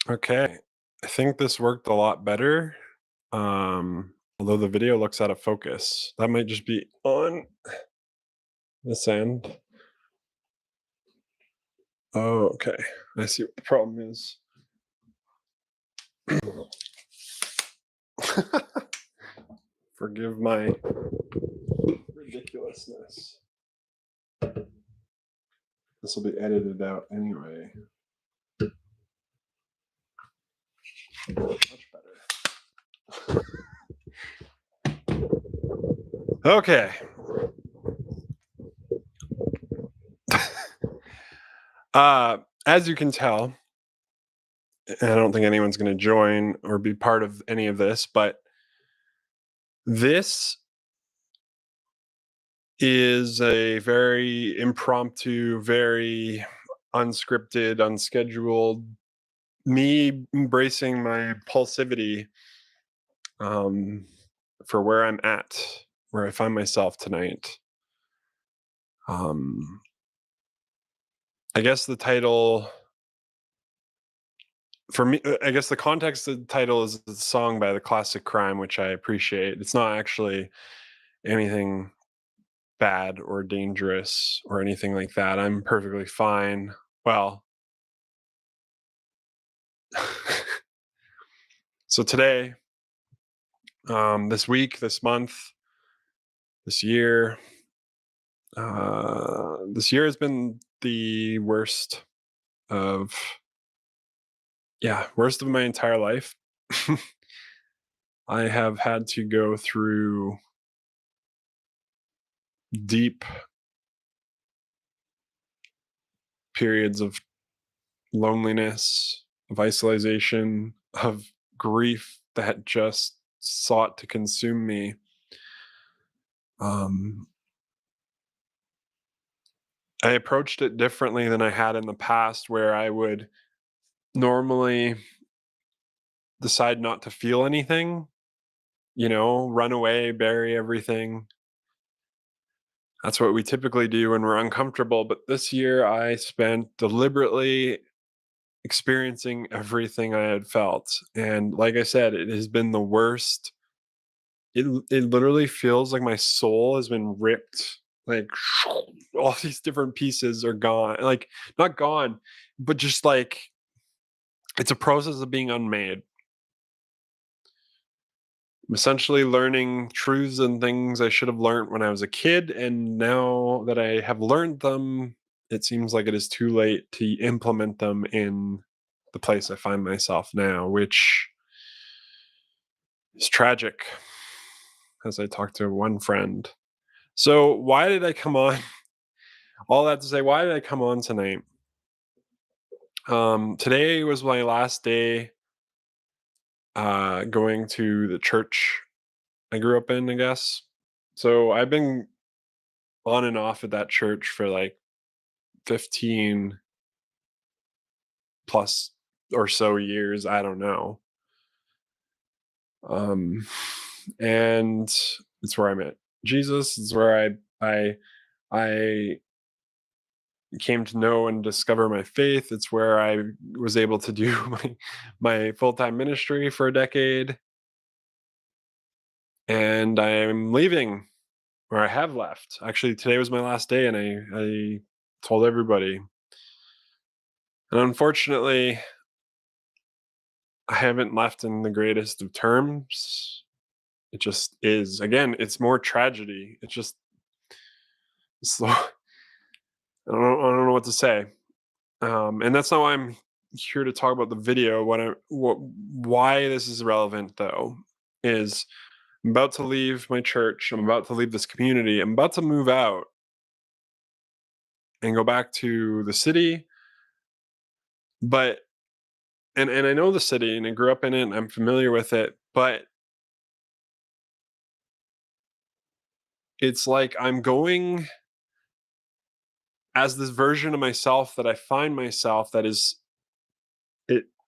Okay. I think this worked a lot better. Although the video looks out of focus. That might just be on this end. Oh, okay. I see what the problem is. Forgive my ridiculousness. This will be edited out anyway. Much better. Okay. As you can tell, and I don't think anyone's going to join or be part of any of this, but this is a very impromptu, very unscripted, unscheduled, me embracing my impulsivity um, for where I'm at, where I find myself tonight. Um, I guess the title for me, I guess the context of the title is the song by the Classic Crime, which I appreciate. It's not actually anything bad or dangerous or anything like that. I'm perfectly fine. Well, so today, this week, this month, this year, this year has been the worst of, yeah, worst of my entire life. I have had to go through deep periods of loneliness, of isolation, of grief that just sought to consume me. Um, I approached it differently than I had in the past, where I would normally decide not to feel anything, run away, bury everything. That's what we typically do when we're uncomfortable. But this year, I spent deliberately experiencing everything I had felt. And like I said, it has been the worst. It literally feels like my soul has been ripped. Like all these different pieces are gone. Like not gone, but just like it's a process of being unmade. I'm essentially learning truths and things I should have learned when I was a kid. And now that I have learned them, it seems like it is too late to implement them in the place I find myself now, which is tragic, as I talked to one friend. So, why did I come on? All that to say, why did I come on tonight? Today was my last day going to the church I grew up in, I guess. So, I've been on and off at that church for like 15 plus or so years. I don't know. Um, and it's where I met Jesus. It's where I came to know and discover my faith. It's where I was able to do my full time ministry for a decade. And I'm leaving, or I have left. Actually, today was my last day, and I told everybody. And unfortunately, I haven't left in the greatest of terms. It just is. Again, it's more tragedy. It's just so I don't know what to say. And that's not why I'm here to talk about the video. Why this is relevant though is I'm about to leave my church. I'm about to leave this community. I'm about to move out and go back to the city. But and I know the city and I grew up in it and I'm familiar with it, but it's like I'm going as this version of myself that I find myself that is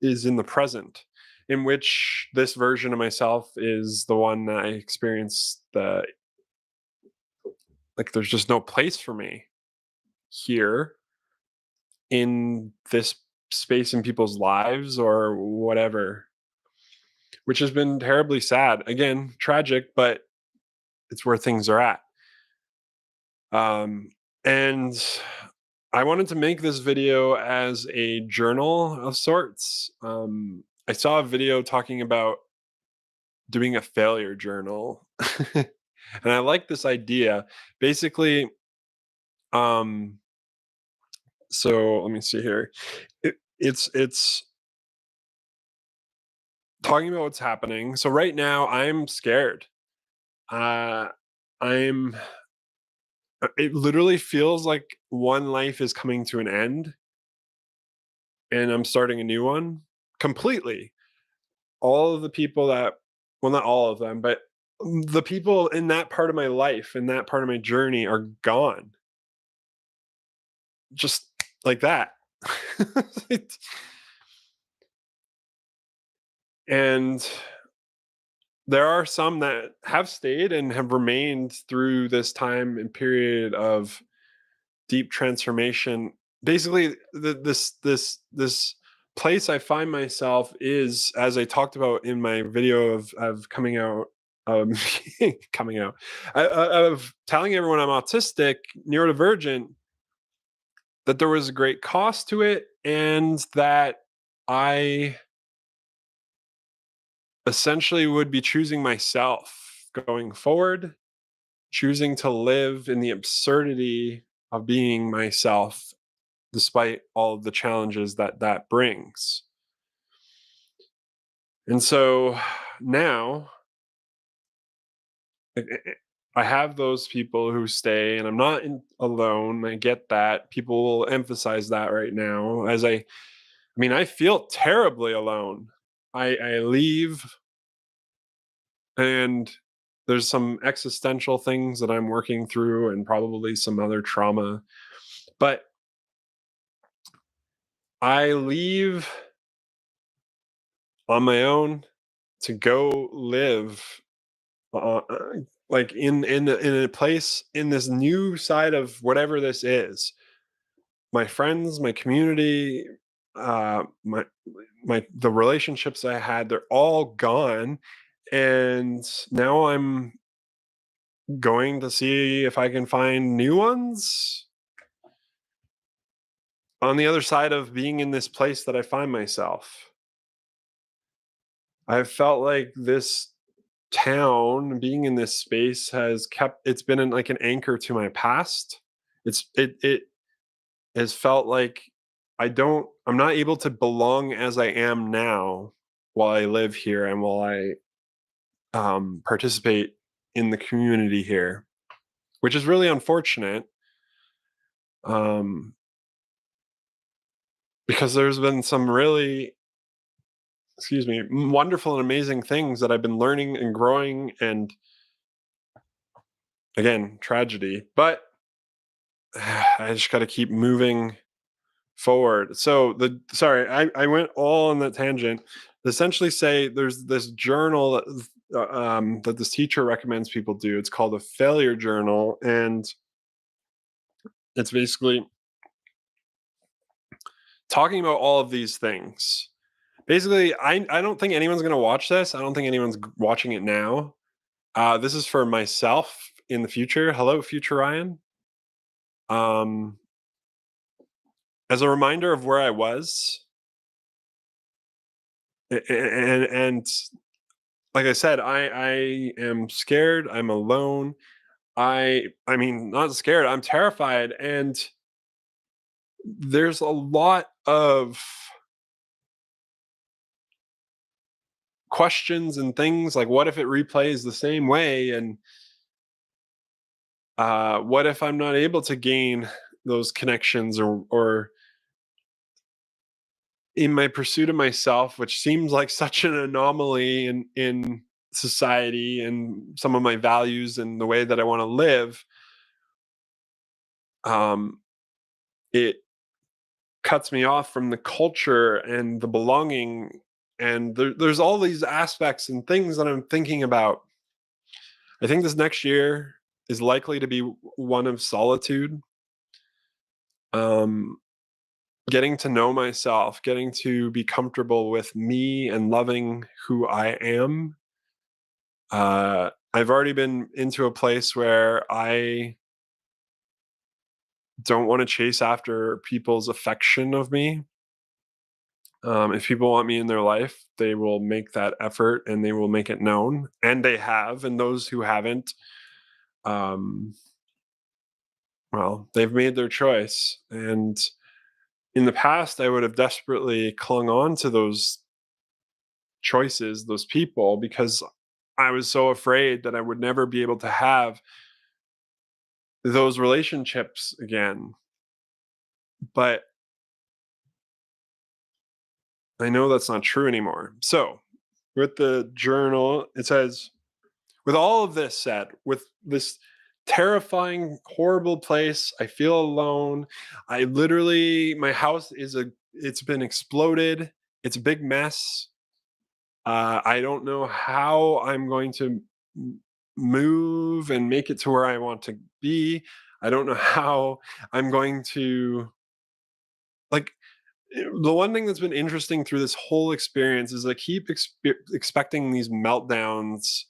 in the present, in which this version of myself is the one that I experience the like there's just no place for me here in this space in people's lives or whatever, which has been terribly sad. Again, tragic, but it's where things are at. Um, and I wanted to make this video as a journal of sorts. I saw a video talking about doing a failure journal. And I like this idea. Basically, um, so let me see here. It's talking about what's happening. So right now I'm scared. Uh I'm it literally feels like one life is coming to an end and I'm starting a new one completely. All of the people that, well, not all of them, but the people in that part of my life, in that part of my journey are gone. Just like that. And there are some that have stayed and have remained through this time and period of deep transformation. Basically, this place I find myself is, as I talked about in my video of coming out, um, coming out, of telling everyone I'm autistic, neurodivergent, that there was a great cost to it, and that I essentially would be choosing myself going forward, choosing to live in the absurdity of being myself despite all of the challenges that that brings. And so now I have those people who stay, and I'm not alone. I get that. People will emphasize that right now. I mean, I feel terribly alone. I leave, and there's some existential things that I'm working through, and probably some other trauma. But I leave on my own to go live, uh, uh, like in a place in this new side of whatever this is. My friends, my community, my the relationships I had, they're all gone, and now I'm going to see if I can find new ones on the other side of being in this place that I find myself. I felt like this town, being in this space, has kept, it's been like an anchor to my past. It has felt like I'm not able to belong as I am now while I live here and while I participate in the community here, which is really unfortunate. Um, because there's been some really, excuse me, wonderful and amazing things that I've been learning and growing, and again, tragedy. But I just got to keep moving forward. So I went all on that tangent. Essentially, say there's this journal that this teacher recommends people do. It's called a failure journal, and it's basically talking about all of these things. Basically, I don't think anyone's going to watch this. I don't think anyone's watching it now. This is for myself in the future. Hello, future Ryan. Um, as a reminder of where I was, and like I said, I am scared. I'm alone. I mean, not scared. I'm terrified, and there's a lot of questions and things like, what if it replays the same way, and what if I'm not able to gain those connections, or in my pursuit of myself, which seems like such an anomaly in society and some of my values and the way that I want to live, um, it cuts me off from the culture and the belonging. And there's all these aspects and things that I'm thinking about. I think this next year is likely to be one of solitude. Um, getting to know myself, getting to be comfortable with me and loving who I am. I've already been into a place where I don't want to chase after people's affection of me. If people want me in their life, they will make that effort and they will make it known, and they have. And those who haven't, um, well, they've made their choice. And in the past, I would have desperately clung on to those choices, those people, because I was so afraid that I would never be able to have those relationships again. But I know that's not true anymore. So, with the journal, it says, with all of this said, with this terrifying, horrible place, I feel alone. I literally, my house it's been exploded. It's a big mess. I don't know how I'm going to move and make it to where I want to be. I don't know how I'm going to, like, the one thing that's been interesting through this whole experience is I keep expecting these meltdowns,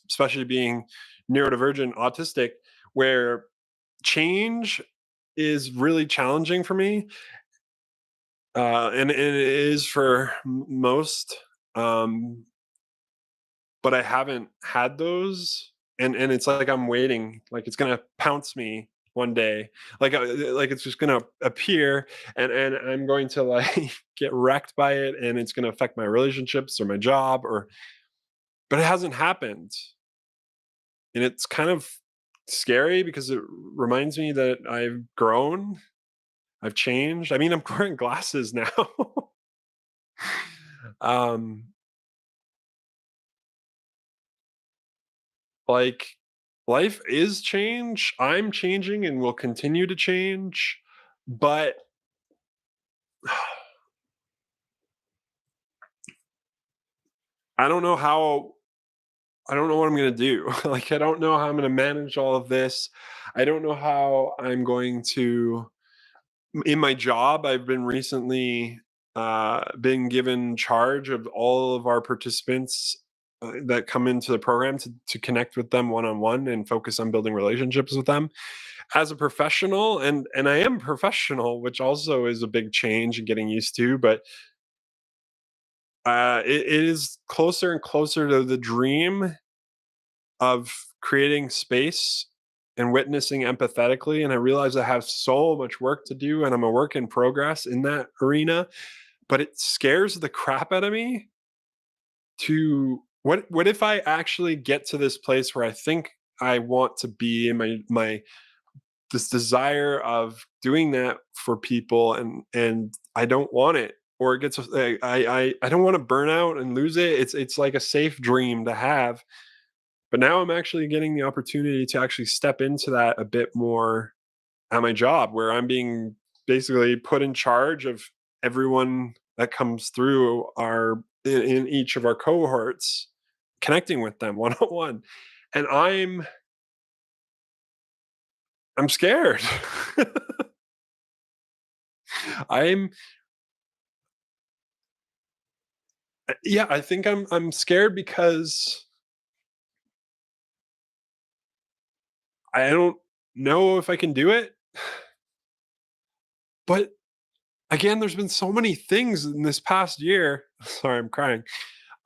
especially being neurodivergent autistic, where change is really challenging for me, and it is for most. Um, but I haven't had those, and it's like I'm waiting, like it's gonna pounce me one day, like it's just gonna appear, and I'm going to like get wrecked by it, and it's gonna affect my relationships or my job, or but it hasn't happened, and it's kind of scary because it reminds me that I've grown, I've changed. I mean, I'm wearing glasses now. um, like life is change. I'm changing and will continue to change, but I don't know how I don't know what I'm going to do. Like I don't know how I'm going to manage all of this. I don't know how I'm going to in my job. I've been recently been given charge of all of our participants that come into the program to connect with them one on one and focus on building relationships with them as a professional, and I am professional, which also is a big change and getting used to, but it is closer and closer to the dream of creating space and witnessing empathetically, and I realize I have so much work to do and I'm a work in progress in that arena, but it scares the crap out of me to what if I actually get to this place where I think I want to be in my this desire of doing that for people, and I don't want it, or it gets I don't want to burn out and lose it. It's like a safe dream to have, but now I'm actually getting the opportunity to actually step into that a bit more at my job, where I'm being basically put in charge of everyone that comes through our in each of our cohorts, connecting with them one on one, and I'm scared. I'm yeah, I think I'm scared because I don't know if I can do it. But again, there's been so many things in this past year. Sorry, I'm crying.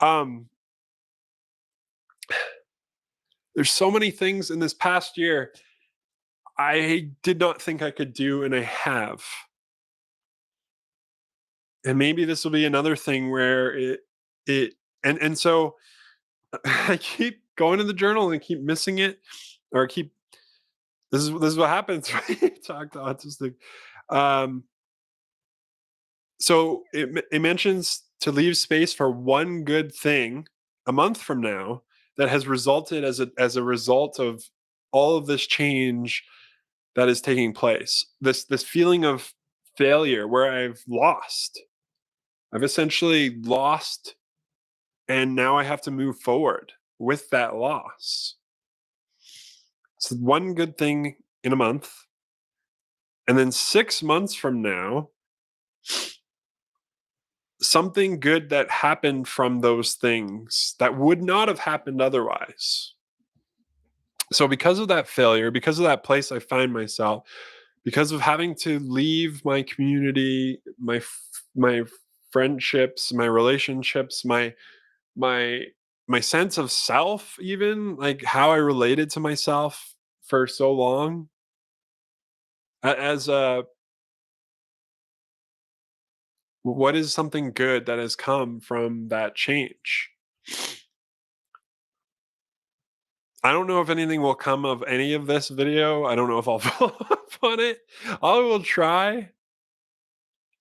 Um, there's so many things in this past year I did not think I could do, and I have. And maybe this will be another thing where it and so I keep going to the journal and keep missing it, or I keep this is what happens when you talk to autistic. Um, so it mentions to leave space for one good thing a month from now that has resulted as a result of all of this change that is taking place. This feeling of failure where I've lost. I've essentially lost, and now I have to move forward with that loss. So one good thing in a month, and then 6 months from now, something good that happened from those things that would not have happened otherwise. So because of that failure, because of that place I find myself, because of having to leave my community, my friendships, my relationships, my my sense of self, even like how I related to myself for so long, as a what is something good that has come from that change? I don't know if anything will come of any of this video. I don't know if I'll follow up on it. I will try.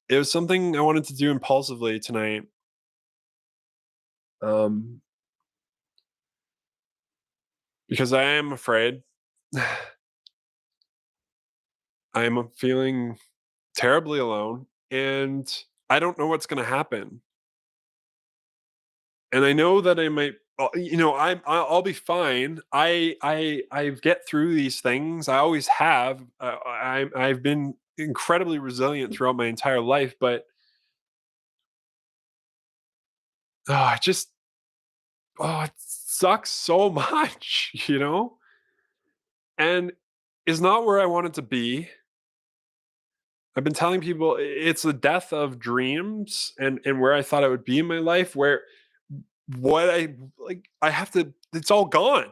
It was something I wanted to do impulsively tonight. Um, because I am afraid. I am feeling terribly alone, and I don't know what's going to happen. And I know that I might, I'll be fine. I get through these things. I always have. I've been incredibly resilient throughout my entire life, but it just it sucks so much, and is not where I wanted to be. I've been telling people it's the death of dreams and where I thought I would be in my life, where what I like, I have to, it's all gone.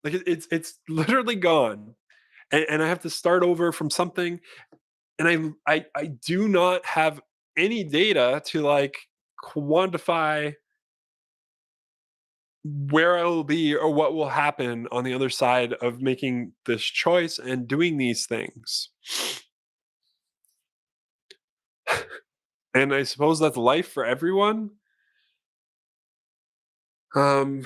Like it's literally gone. And I have to start over from something. And I do not have any data to like quantify where I will be or what will happen on the other side of making this choice and doing these things. And I suppose that's life for everyone. Um,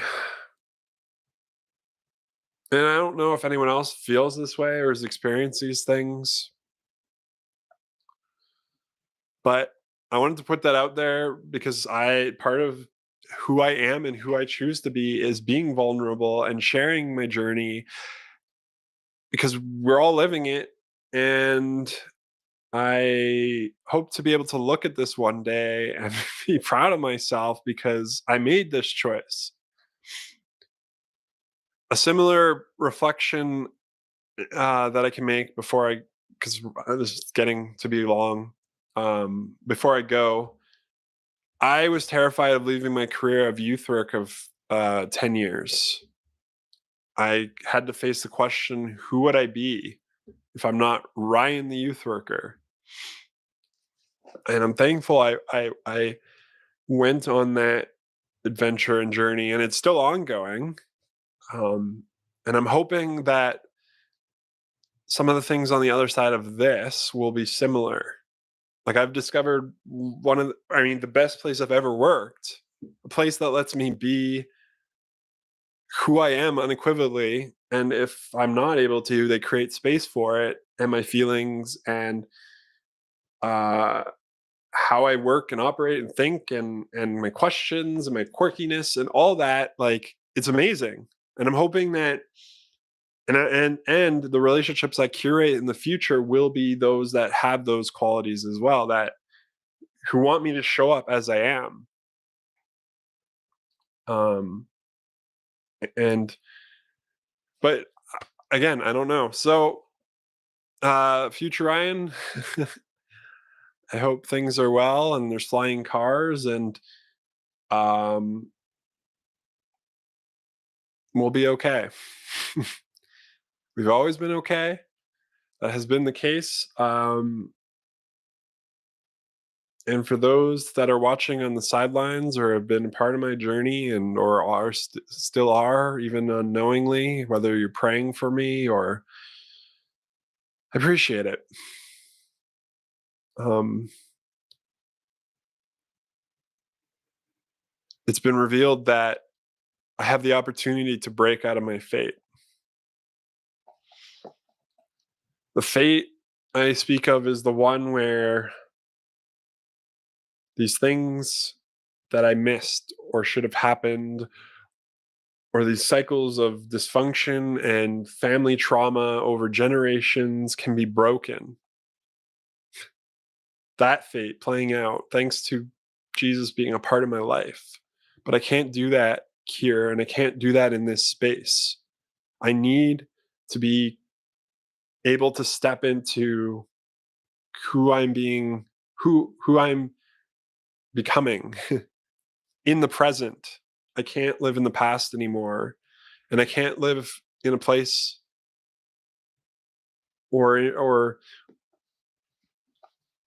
and I don't know if anyone else feels this way or has experienced these things, but I wanted to put that out there because part of who I am and who I choose to be is being vulnerable and sharing my journey because we're all living it. And I hope to be able to look at this one day and be proud of myself because I made this choice. A similar reflection that I can make before because this is getting to be long. Before I go, I was terrified of leaving my career of youth work of 10 years. I had to face the question, who would I be if I'm not Ryan the youth worker? And I'm thankful I went on that adventure and journey, and it's still ongoing. Um, and I'm hoping that some of the things on the other side of this will be similar. Like I've discovered the best place I've ever worked, a place that lets me be who I am unequivocally. And if I'm not able to, they create space for it and my feelings and uh, how I work and operate and think and my questions and my quirkiness and all that. Like it's amazing. And I'm hoping that and the relationships I curate in the future will be those that have those qualities as well, that who want me to show up as I am. Um, and but again, I don't know. So, future Ryan, I hope things are well and there's flying cars and um, we'll be okay. We've always been okay. That has been the case. And for those that are watching on the sidelines or have been a part of my journey and or still are even unknowingly, whether you're praying for me or I appreciate it. Um, it's been revealed that I have the opportunity to break out of my fate. The fate I speak of is the one where these things that I missed or should have happened, or these cycles of dysfunction and family trauma over generations can be broken. That fate playing out thanks to Jesus being a part of my life. But I can't do that here, and I can't do that in this space. I need to be able to step into who I'm being, who I'm becoming in the present. I can't live in the past anymore, and I can't live in a place or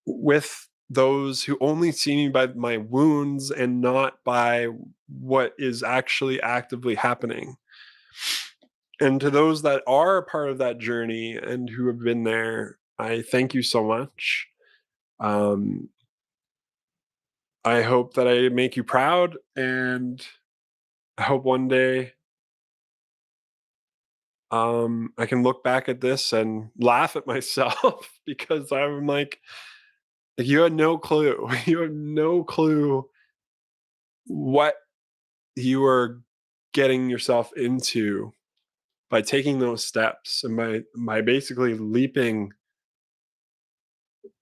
with those who only see me by my wounds and not by what is actually actively happening. And to those that are a part of that journey and who have been there, I thank you so much. Um, I hope that I make you proud, and I hope one day I can look back at this and laugh at myself because I'm like, you had no clue. You have no clue what you were getting yourself into by taking those steps and by basically leaping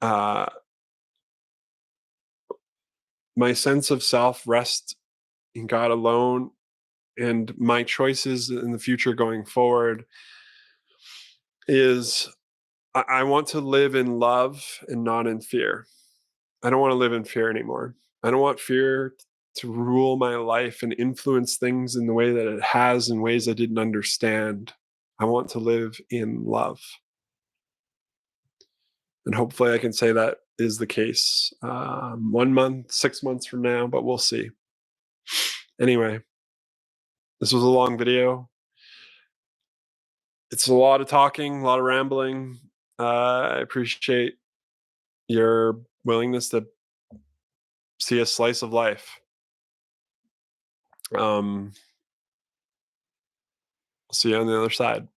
uh, my sense of self rest in God alone, and my choices in the future going forward is I want to live in love and not in fear. I don't want to live in fear anymore. I don't want fear to rule my life and influence things in the way that it has in ways I didn't understand. I want to live in love. And hopefully I can say that is the case 1 month, 6 months from now, but we'll see. Anyway, this was a long video. It's a lot of talking, a lot of rambling. I appreciate your willingness to see a slice of life. Um, See you on the other side.